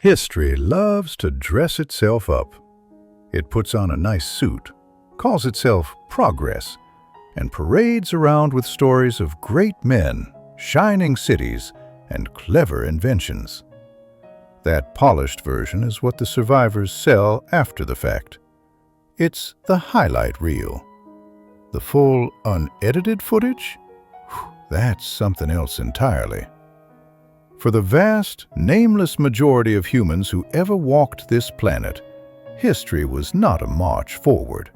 History loves to dress itself up. It puts on a nice suit, calls itself progress, and parades around with stories of great men, shining cities, and clever inventions. That polished version is what the survivors sell after the fact. It's the highlight reel. The full, unedited footage? That's something else entirely. For the vast, nameless majority of humans who ever walked this planet, history was not a march forward.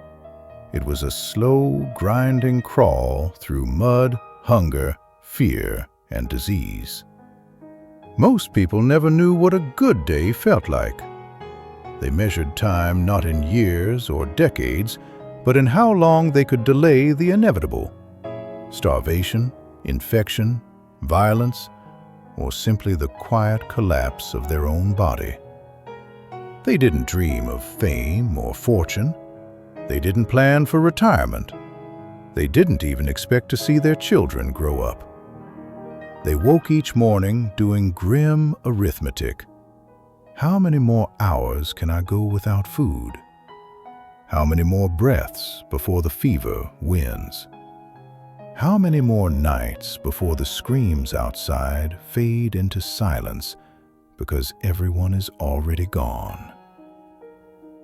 It was a slow, grinding crawl through mud, hunger, fear, and disease. Most people never knew what a good day felt like. They measured time not in years or decades, but in how long they could delay the inevitable. Starvation, infection, violence, or simply the quiet collapse of their own body. They didn't dream of fame or fortune. They didn't plan for retirement. They didn't even expect to see their children grow up. They woke each morning doing grim arithmetic. How many more hours can I go without food? How many more breaths before the fever wins? How many more nights before the screams outside fade into silence because everyone is already gone?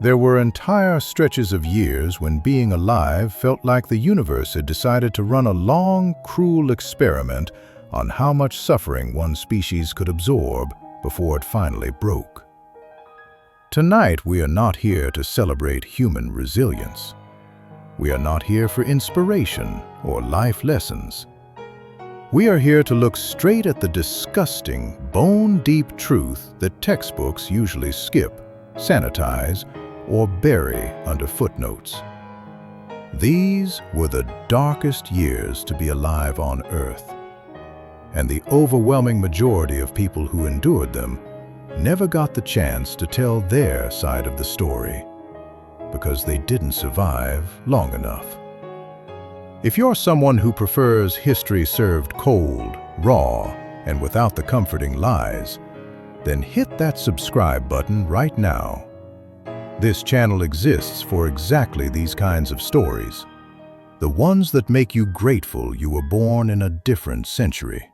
There were entire stretches of years when being alive felt like the universe had decided to run a long, cruel experiment on how much suffering one species could absorb before it finally broke. Tonight, we are not here to celebrate human resilience. We are not here for inspiration or life lessons. We are here to look straight at the disgusting, bone-deep truth that textbooks usually skip, sanitize, or bury under footnotes. These were the darkest years to be alive on Earth, and the overwhelming majority of people who endured them never got the chance to tell their side of the story because they didn't survive long enough. If you're someone who prefers history served cold, raw, and without the comforting lies, then hit that subscribe button right now. This channel exists for exactly these kinds of stories, the ones that make you grateful you were born in a different century.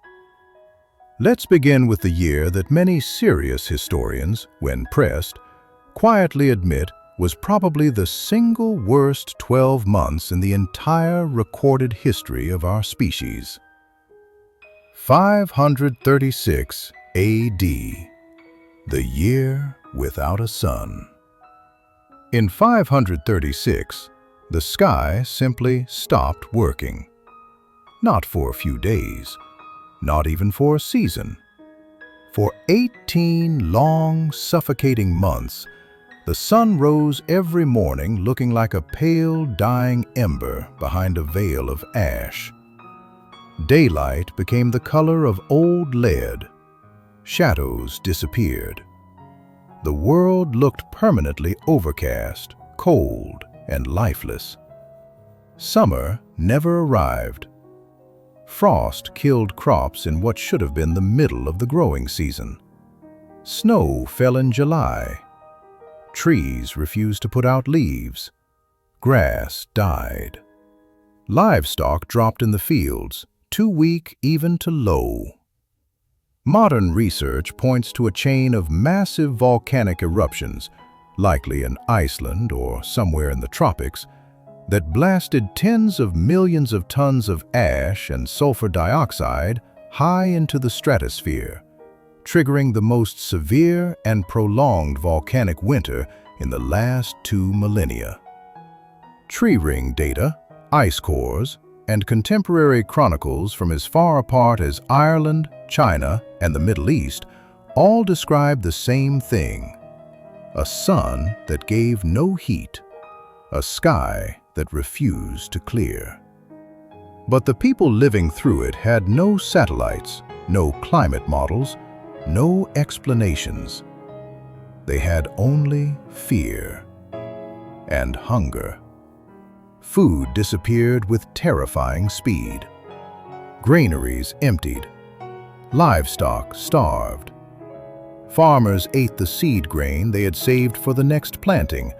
Let's begin with the year that many serious historians, when pressed, quietly admit was probably the single worst 12 months in the entire recorded history of our species. 536 A.D., the year without a sun. In 536, the sky simply stopped working. Not for a few days, not even for a season. For 18 long, suffocating months, the sun rose every morning looking like a pale, dying ember behind a veil of ash. Daylight became the color of old lead. Shadows disappeared. The world looked permanently overcast, cold, and lifeless. Summer never arrived. Frost killed crops in what should have been the middle of the growing season. Snow fell in July. Trees refused to put out leaves. Grass died. Livestock dropped in the fields, too weak even to low. Modern research points to a chain of massive volcanic eruptions, likely in Iceland or somewhere in the tropics, that blasted tens of millions of tons of ash and sulfur dioxide high into the stratosphere, triggering the most severe and prolonged volcanic winter in the last 2 millennia. Tree ring data, ice cores, and contemporary chronicles from as far apart as Ireland, China, and the Middle East all describe the same thing: a sun that gave no heat, a sky that refused to clear. But the people living through it had no satellites, no climate models, no explanations. They had only fear and hunger. Food disappeared with terrifying speed. Granaries emptied. Livestock starved. Farmers ate the seed grain they had saved for the next planting,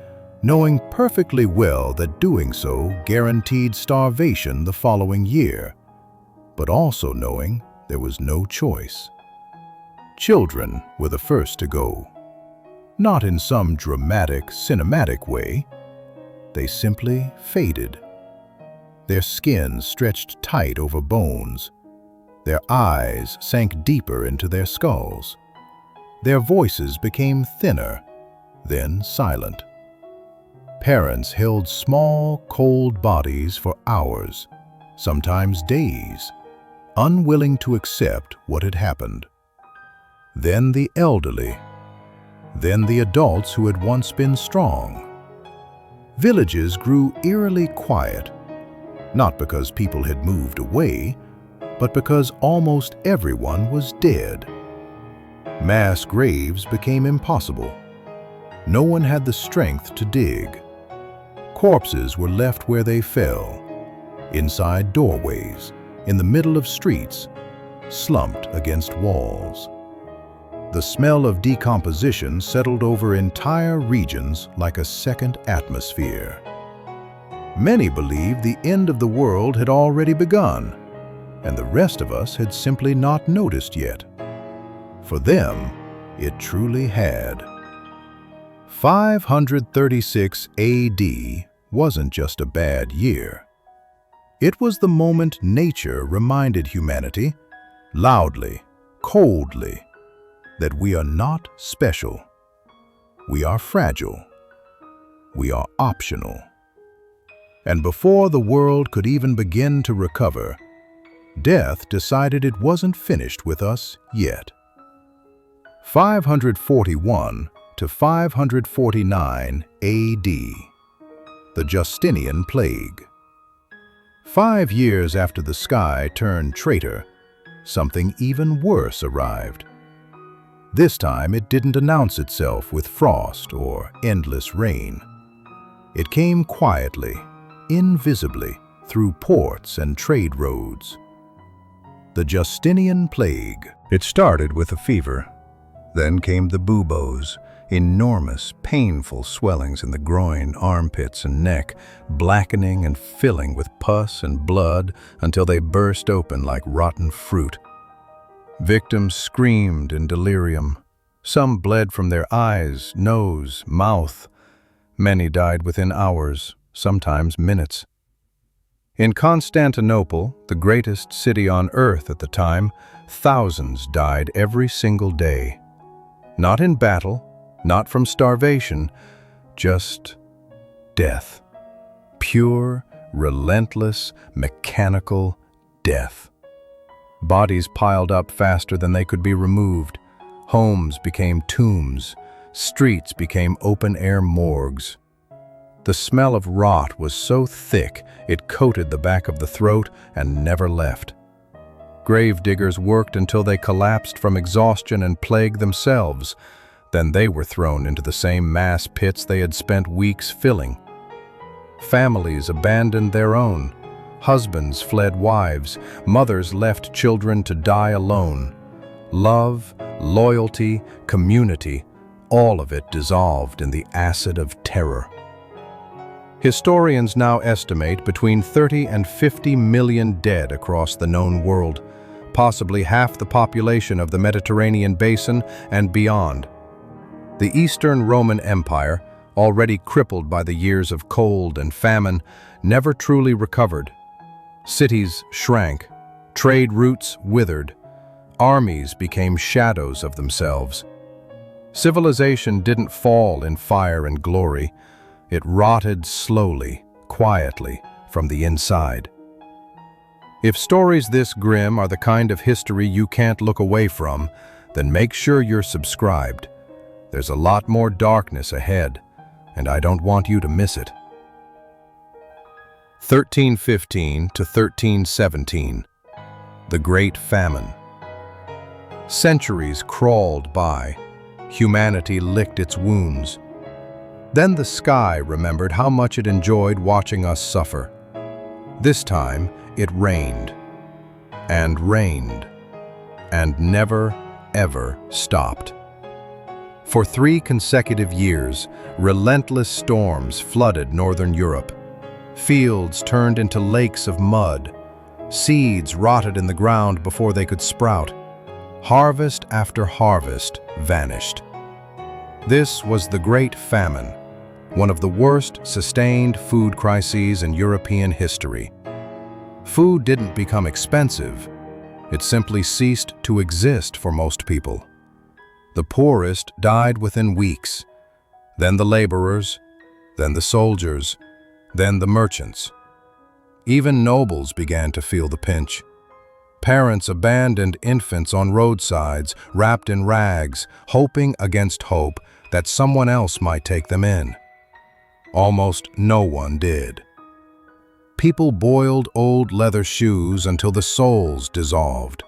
knowing perfectly well that doing so guaranteed starvation the following year, but also knowing there was no choice. Children were the first to go. Not in some dramatic, cinematic way. They simply faded. Their skins stretched tight over bones. Their eyes sank deeper into their skulls. Their voices became thinner, then silent. Parents held small, cold bodies for hours, sometimes days, unwilling to accept what had happened. Then the elderly. Then the adults who had once been strong. Villages grew eerily quiet, not because people had moved away, but because almost everyone was dead. Mass graves became impossible. No one had the strength to dig. Corpses were left where they fell, inside doorways, in the middle of streets, slumped against walls. The smell of decomposition settled over entire regions like a second atmosphere. Many believed the end of the world had already begun, and the rest of us had simply not noticed yet. For them, it truly had. 536 AD wasn't just a bad year. It was the moment nature reminded humanity, loudly, coldly, that we are not special. We are fragile. We are optional. And before the world could even begin to recover, death decided it wasn't finished with us yet. 541 to 549 AD, the Justinian Plague. 5 years after the sky turned traitor, something even worse arrived. This time it didn't announce itself with frost or endless rain. It came quietly, invisibly, through ports and trade roads. The Justinian Plague. It started with a fever. Then came the buboes, enormous, painful swellings in the groin, armpits, and neck, blackening and filling with pus and blood until they burst open like rotten fruit. Victims screamed in delirium. Some bled from their eyes, nose, mouth. Many died within hours, sometimes minutes. In Constantinople, the greatest city on earth at the time, thousands died every single day. Not in battle, not from starvation, just death. Pure, relentless, mechanical death. Bodies piled up faster than they could be removed. Homes became tombs. Streets became open-air morgues. The smell of rot was so thick it coated the back of the throat and never left. Gravediggers worked until they collapsed from exhaustion and plague themselves. Then they were thrown into the same mass pits they had spent weeks filling. Families abandoned their own. Husbands fled wives. Mothers left children to die alone. Love, loyalty, community, all of it dissolved in the acid of terror. Historians now estimate between 30 and 50 million dead across the known world, possibly half the population of the Mediterranean basin and beyond. The Eastern Roman Empire, already crippled by the years of cold and famine, never truly recovered. Cities shrank, trade routes withered, armies became shadows of themselves. Civilization didn't fall in fire and glory. It rotted slowly, quietly, from the inside. If stories this grim are the kind of history you can't look away from, then make sure you're subscribed. There's a lot more darkness ahead, and I don't want you to miss it. 1315 to 1317, the Great Famine. Centuries crawled by. Humanity licked its wounds. Then the sky remembered how much it enjoyed watching us suffer. This time, it rained, and never, ever stopped. For 3 consecutive years, relentless storms flooded northern Europe. Fields turned into lakes of mud. Seeds rotted in the ground before they could sprout. Harvest after harvest vanished. This was the Great Famine, one of the worst sustained food crises in European history. Food didn't become expensive. It simply ceased to exist for most people. The poorest died within weeks, then the laborers, then the soldiers, then the merchants. Even nobles began to feel the pinch. Parents abandoned infants on roadsides, wrapped in rags, hoping against hope that someone else might take them in. Almost no one did. People boiled old leather shoes until the soles dissolved.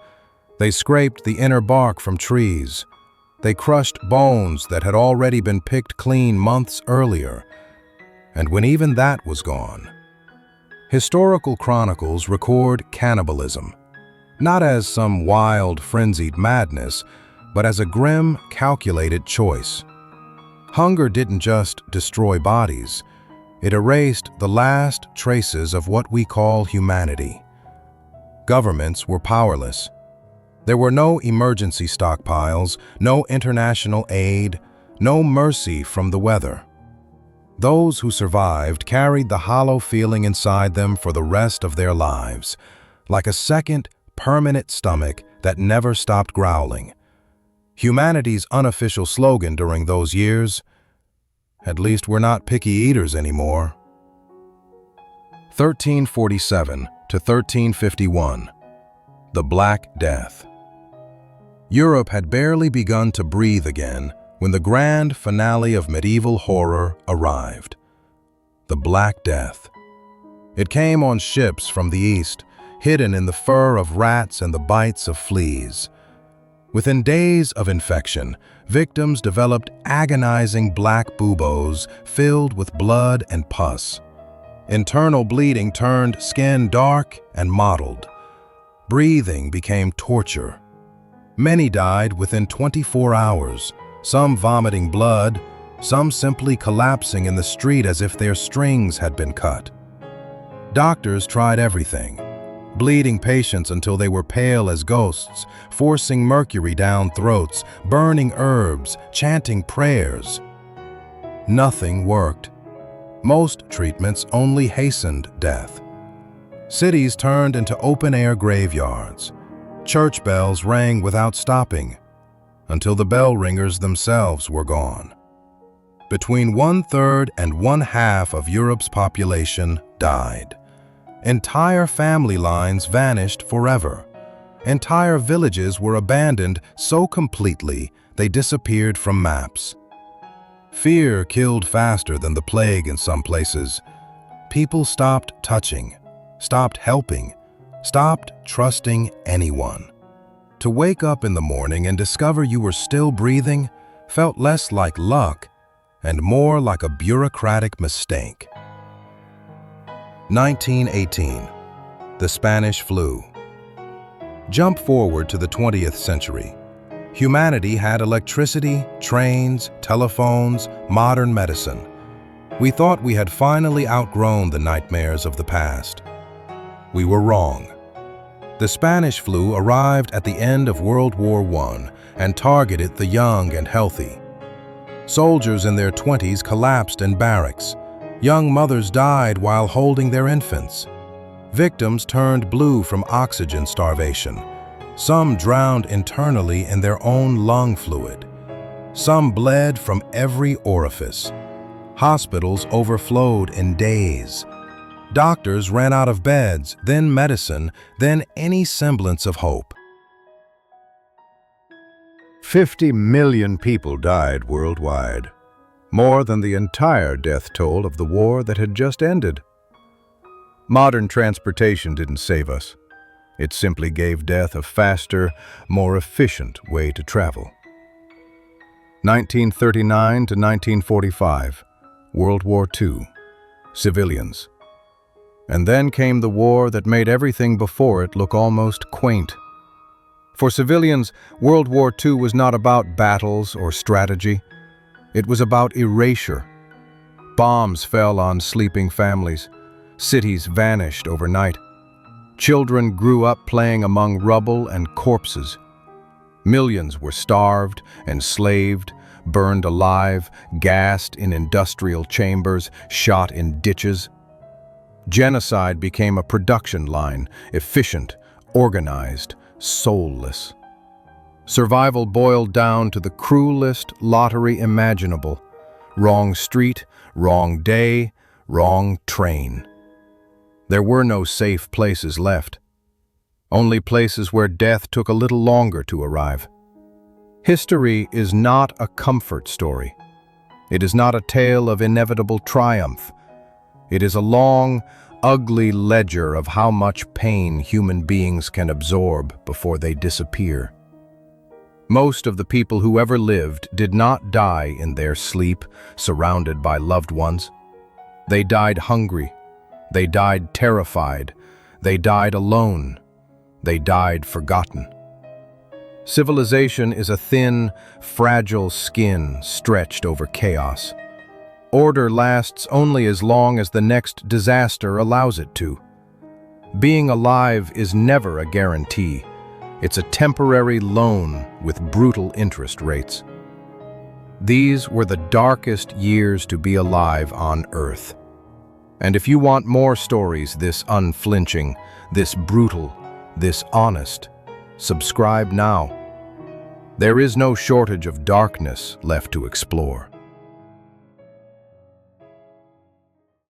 They scraped the inner bark from trees. They crushed bones that had already been picked clean months earlier. And when even that was gone, historical chronicles record cannibalism, not as some wild, frenzied madness, but as a grim, calculated choice. Hunger didn't just destroy bodies. It erased the last traces of what we call humanity. Governments were powerless. There were no emergency stockpiles, no international aid, no mercy from the weather. Those who survived carried the hollow feeling inside them for the rest of their lives, like a second, permanent stomach that never stopped growling. Humanity's unofficial slogan during those years: "At least we're not picky eaters anymore." 1347 to 1351. The Black Death. Europe had barely begun to breathe again when the grand finale of medieval horror arrived. The Black Death. It came on ships from the east, hidden in the fur of rats and the bites of fleas. Within days of infection, victims developed agonizing black buboes filled with blood and pus. Internal bleeding turned skin dark and mottled. Breathing became torture. Many died within 24 hours, some vomiting blood, some simply collapsing in the street as if their strings had been cut. Doctors tried everything, bleeding patients until they were pale as ghosts, forcing mercury down throats, burning herbs, chanting prayers. Nothing worked. Most treatments only hastened death. Cities turned into open-air graveyards. Church bells rang without stopping, until the bell ringers themselves were gone. Between 1/3 and 1/2 of Europe's population died. Entire family lines vanished forever. Entire villages were abandoned so completely they disappeared from maps. Fear killed faster than the plague in some places. People stopped touching, stopped helping, stopped trusting anyone. To wake up in the morning and discover you were still breathing felt less like luck and more like a bureaucratic mistake. 1918. The Spanish Flu. Jump forward to the 20th century. Humanity had electricity, trains, telephones, modern medicine. We thought we had finally outgrown the nightmares of the past. We were wrong. The Spanish flu arrived at the end of World War I and targeted the young and healthy. Soldiers in their 20s collapsed in barracks. Young mothers died while holding their infants. Victims turned blue from oxygen starvation. Some drowned internally in their own lung fluid. Some bled from every orifice. Hospitals overflowed in days. Doctors ran out of beds, then medicine, then any semblance of hope. 50 million people died worldwide, more than the entire death toll of the war that had just ended. Modern transportation didn't save us. It simply gave death a faster, more efficient way to travel. 1939 to 1945, World War II, civilians. And then came the war that made everything before it look almost quaint. For civilians, World War II was not about battles or strategy. It was about erasure. Bombs fell on sleeping families. Cities vanished overnight. Children grew up playing among rubble and corpses. Millions were starved, enslaved, burned alive, gassed in industrial chambers, shot in ditches. Genocide became a production line, efficient, organized, soulless. Survival boiled down to the cruelest lottery imaginable. Wrong street, wrong day, wrong train. There were no safe places left. Only places where death took a little longer to arrive. History is not a comfort story. It is not a tale of inevitable triumph. It is a long, ugly ledger of how much pain human beings can absorb before they disappear. Most of the people who ever lived did not die in their sleep, surrounded by loved ones. They died hungry. They died terrified. They died alone. They died forgotten. Civilization is a thin, fragile skin stretched over chaos. Order lasts only as long as the next disaster allows it to. Being alive is never a guarantee. It's a temporary loan with brutal interest rates. These were the darkest years to be alive on Earth. And if you want more stories this unflinching, this brutal, this honest, subscribe now. There is no shortage of darkness left to explore.